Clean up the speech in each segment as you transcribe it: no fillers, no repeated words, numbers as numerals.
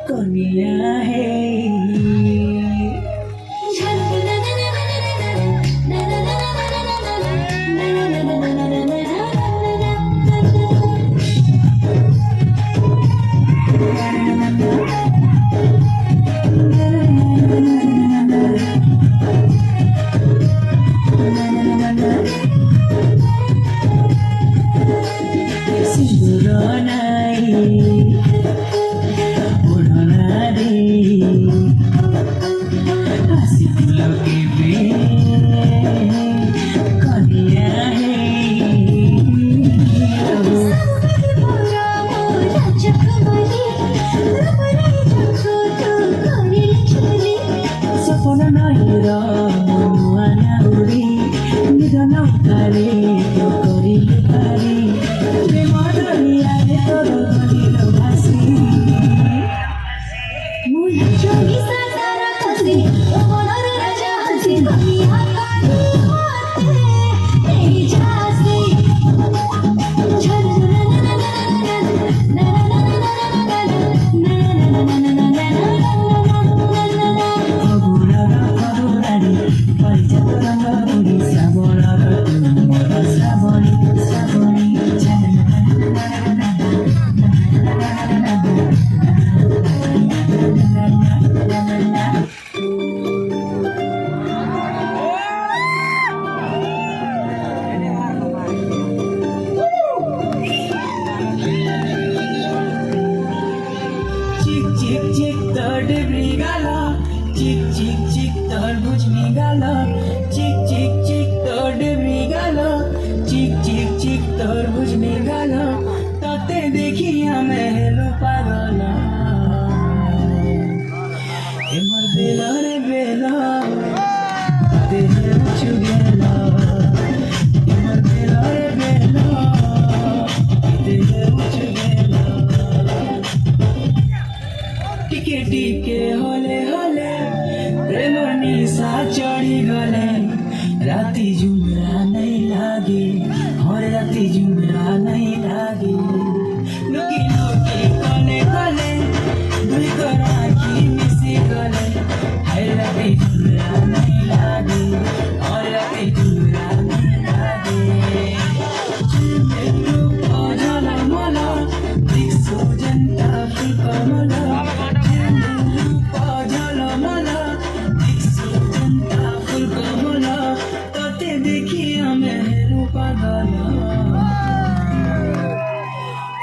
कनिया है तरबुज निघाला चिक चिक चिक तरबुज निघाला चिक चिक चिक तरबुज निघाला ताते देखी मेहलो पागला एमर बेला रे बेला तेरे चुगेला एमर बेला रे बेला तेरे चुगेला टिके टिके होले होले प्रेमर निशा चढ़ी गले राती जुमरा नहीं लागे और राती जुमरा नहीं लागे लुकी लुकी कले कले दुई को राखी मिसी गले हाय राती जुमरा नहीं लागे और राती जुमरा नहीं लागे मेरू पजला मला दिक्सो जनता फुल कमला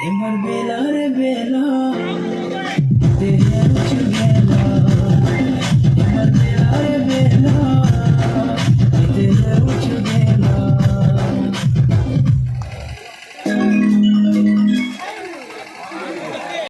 एमर बेला रे बेला तेरे